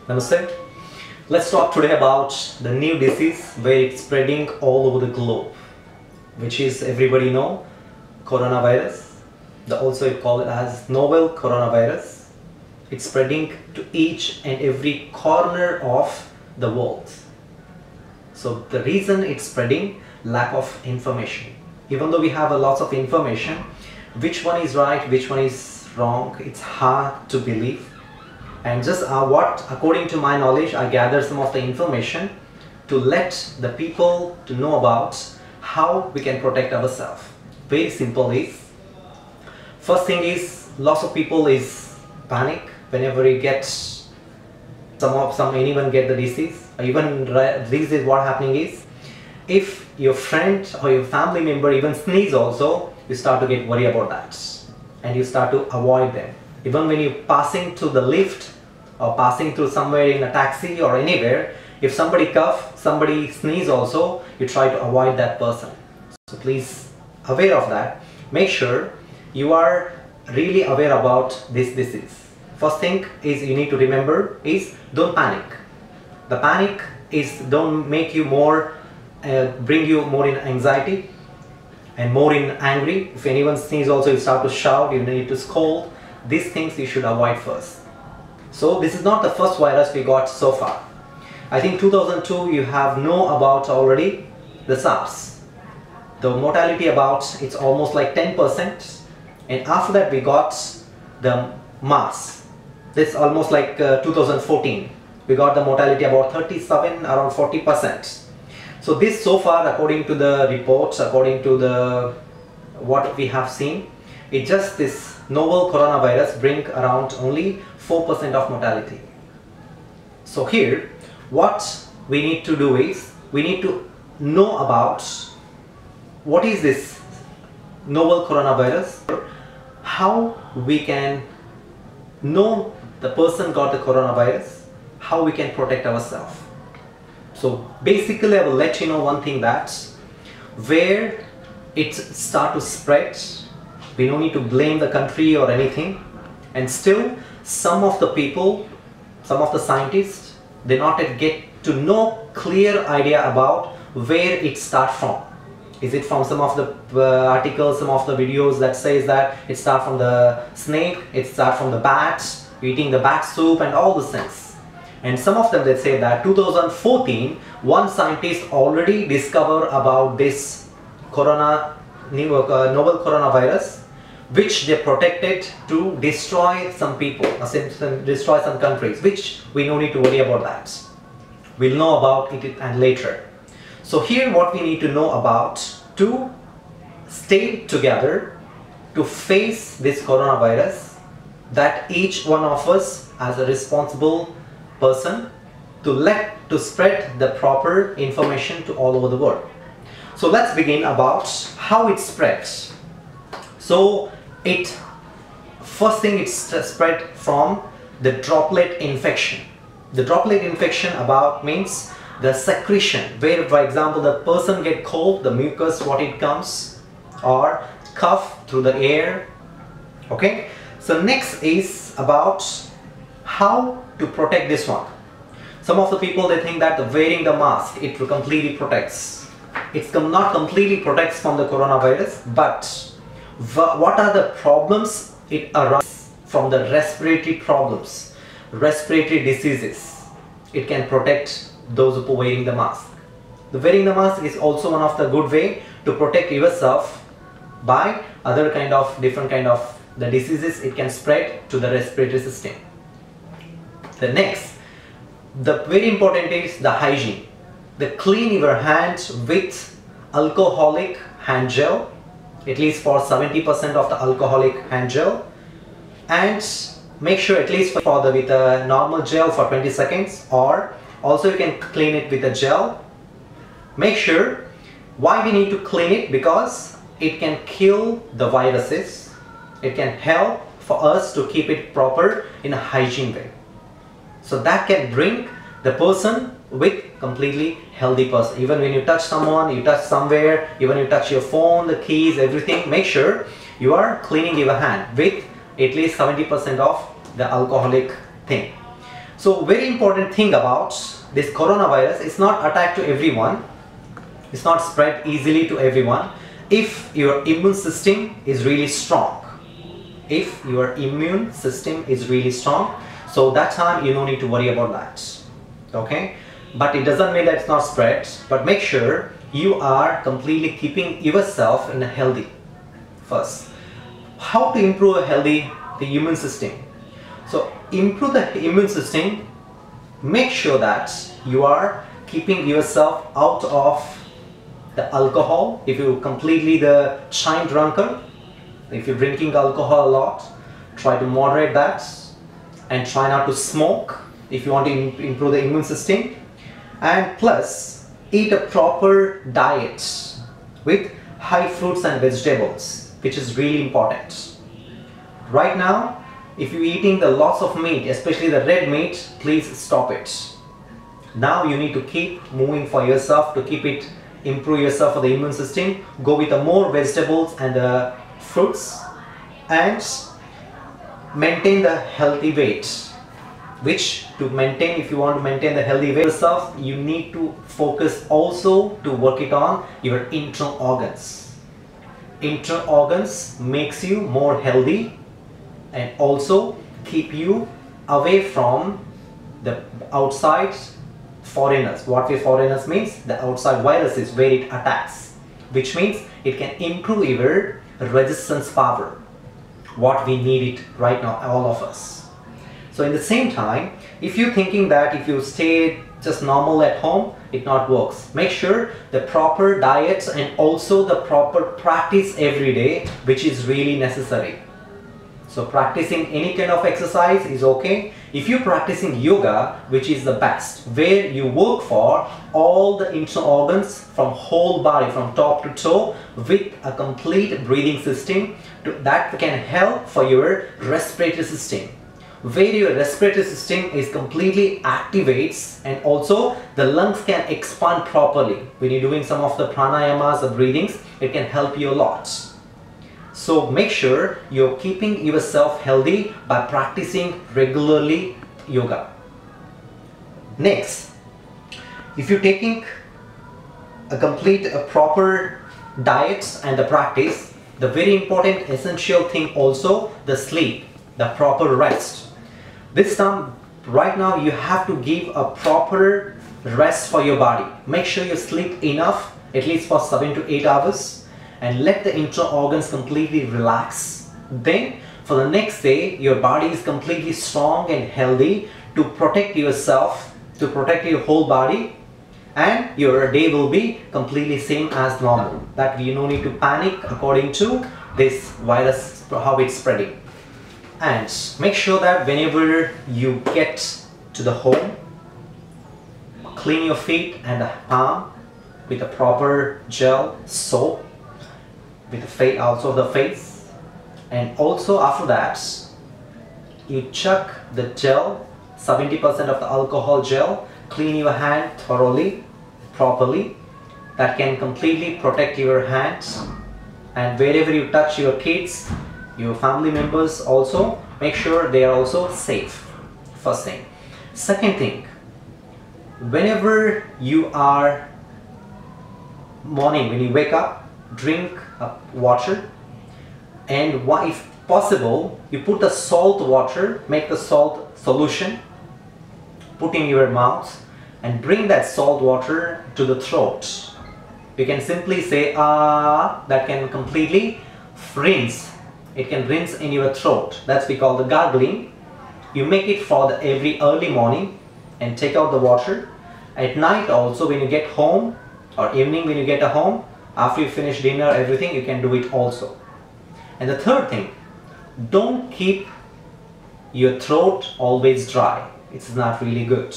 Namaste. Let's talk today about the new disease where it's spreading all over the globe, which is, everybody know, coronavirus. Also it called it as novel coronavirus. It's spreading to each and every corner of the world. So the reason it's spreading, lack of information. Even though we have a lot of information, which one is right, which one is wrong, it's hard to believe. And just according to my knowledge, I gather some of the information to let the people to know about how we can protect ourselves. Very simple is, first thing is, lots of people is panic whenever you get anyone get the disease. Even this is what happening is, if your friend or your family member even sneeze also, you start to get worried about that and you start to avoid them. Even when you're passing to the lift or passing through somewhere in a taxi or anywhere, if somebody cough, somebody sneeze also, you try to avoid that person. So please aware of that. Make sure you are really aware about this disease. First thing is you need to remember is don't panic. The panic is don't make you more, bring you more in anxiety and more in angry. If anyone sneezes also, you start to shout, you need to scold. These things you should avoid first. So this is not the first virus we got so far. I think 2002 you have know about already the SARS. The mortality about it's almost like 10%, and after that we got the MERS. This almost like 2014. We got the mortality about 37, around 40%. So this so far, according to the reports, according to the what we have seen, it just this novel coronavirus bring around only 4% of mortality. So here, what we need to do is, we need to know about what is this novel coronavirus, how we can know the person got the coronavirus, how we can protect ourselves. So basically I will let you know one thing, that where it start to spread, we don't need to blame the country or anything, and still some of the people, some of the scientists, they not yet get to know clear idea about where it start from. Is it from some of the articles, some of the videos that says that it start from the snake, it start from the bats, eating the bat soup and all those things. And some of them, they say that 2014, one scientist already discovered about this novel coronavirus, which they protected to destroy some people, destroy some countries, which we no need to worry about that. We'll know about it and later. So here what we need to know about to stay together to face this coronavirus, that each one of us as a responsible person to spread the proper information to all over the world. So let's begin about how it spreads. So first thing it's spread from the droplet infection. The droplet infection about means the secretion, where for example the person get cold, the mucus what it comes, or cough through the air. Okay, so next is about how to protect this one. Some of the people, they think that wearing the mask, it completely protects. It's not completely protects from the coronavirus, but what are the problems it arises from? The respiratory problems, respiratory diseases. It can protect those who are wearing the mask. The wearing the mask is also one of the good way to protect yourself by other kind of different kind of the diseases it can spread to the respiratory system. The next, the very important is the hygiene. The clean your hands with alcoholic hand gel, at least for 70% of the alcoholic hand gel, and make sure at least with a normal gel for 20 seconds, or also you can clean it with a gel. Make sure, why we need to clean it, because it can kill the viruses. It can help for us to keep it proper in a hygiene way. So that can bring the person with completely healthy person. Even when you touch someone, you touch somewhere, even you touch your phone, the keys, everything, make sure you are cleaning your hand with at least 70% of the alcoholic thing. So very important thing about this coronavirus, it's not attacked to everyone. It's not spread easily to everyone. If your immune system is really strong, if your immune system is really strong, so that time you don't need to worry about that. Okay, but it doesn't mean that it's not spread, but make sure you are completely keeping yourself in a healthy first. How to improve the immune system? So improve the immune system, make sure that you are keeping yourself out of the alcohol. If you're completely the chine drunkard, if you're drinking alcohol a lot, try to moderate that and try not to smoke if you want to improve the immune system. And plus, eat a proper diet with high fruits and vegetables, which is really important. Right now, if you're eating the lots of meat, especially the red meat, please stop it. Now you need to keep moving for yourself to improve yourself for the immune system. Go with the more vegetables and the fruits and maintain the healthy weight. Which to maintain, if you want to maintain the healthy weight yourself, you need to focus also to work it on your internal organs. Internal organs makes you more healthy and also keep you away from the outside foreigners. What foreigners means? The outside viruses where it attacks, which means it can improve your resistance power, what we need it right now, all of us. So in the same time, if you're thinking that if you stay just normal at home, it not works. Make sure the proper diet and also the proper practice every day, which is really necessary. So practicing any kind of exercise is okay. If you're practicing yoga, which is the best, where you work for all the internal organs from whole body, from top to toe, with a complete breathing system, that can help for your respiratory system, where your respiratory system is completely activates and also the lungs can expand properly. When you're doing some of the pranayamas, the breathings, it can help you a lot. So make sure you're keeping yourself healthy by practicing regularly yoga. Next, if you're taking a proper diet and the practice, the very important essential thing also, the sleep, the proper rest. This time, right now, you have to give a proper rest for your body. Make sure you sleep enough, at least for 7 to 8 hours. And let the internal organs completely relax. Then for the next day, your body is completely strong and healthy to protect yourself, to protect your whole body, and your day will be completely same as normal. That you don't need to panic according to this virus, how it's spreading. And make sure that whenever you get to the home, clean your feet and the palm with a proper gel soap, with the face, also the face, and also after that you chuck the gel, 70% of the alcohol gel, clean your hand thoroughly, properly. That can completely protect your hands, and wherever you touch your kids, your family members also, make sure they are also safe. First thing. Second thing, whenever you are morning, when you wake up, drink water, and if possible, you put the salt water, make the salt solution, put in your mouth and bring that salt water to the throat. You can simply say ah, that can completely rinse. It can rinse in your throat. That's we call the gargling. You make it for every early morning and take out the water. At night also, when you get home, or evening when you get home, after you finish dinner, everything, you can do it also. And the third thing, don't keep your throat always dry. It's not really good.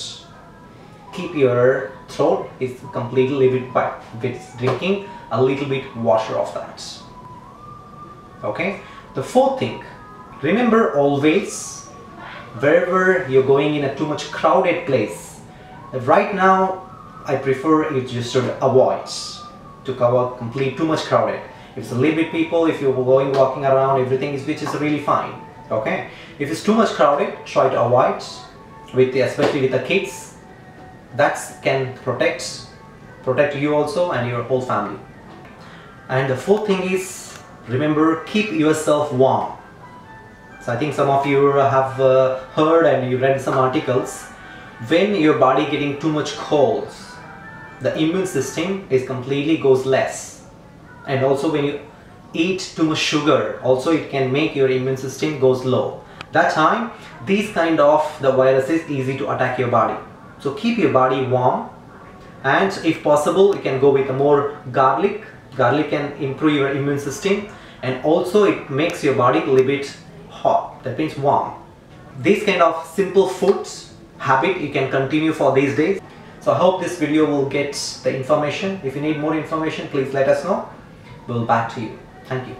Keep your throat is completely wet with drinking a little bit water of that. Okay. The fourth thing, remember always, wherever you're going in a too much crowded place, right now I prefer you just should avoid to cover complete too much crowded. If it's a little bit people, if you're going walking around, everything is, which is really fine. Okay. If it's too much crowded, try to avoid. especially with the kids. That can protect you also and your whole family. And the fourth thing is, remember, keep yourself warm. So I think some of you have heard and you read some articles. When your body getting too much colds, the immune system is completely goes less. And also when you eat too much sugar, also it can make your immune system goes low. That time, these kind of the viruses easy to attack your body. So keep your body warm, and if possible, you can go with more garlic. Garlic can improve your immune system, and also it makes your body a little bit hot. That means warm. These kind of simple foods habit you can continue for these days. So I hope this video will get the information. If you need more information, please let us know. We'll back to you. Thank you.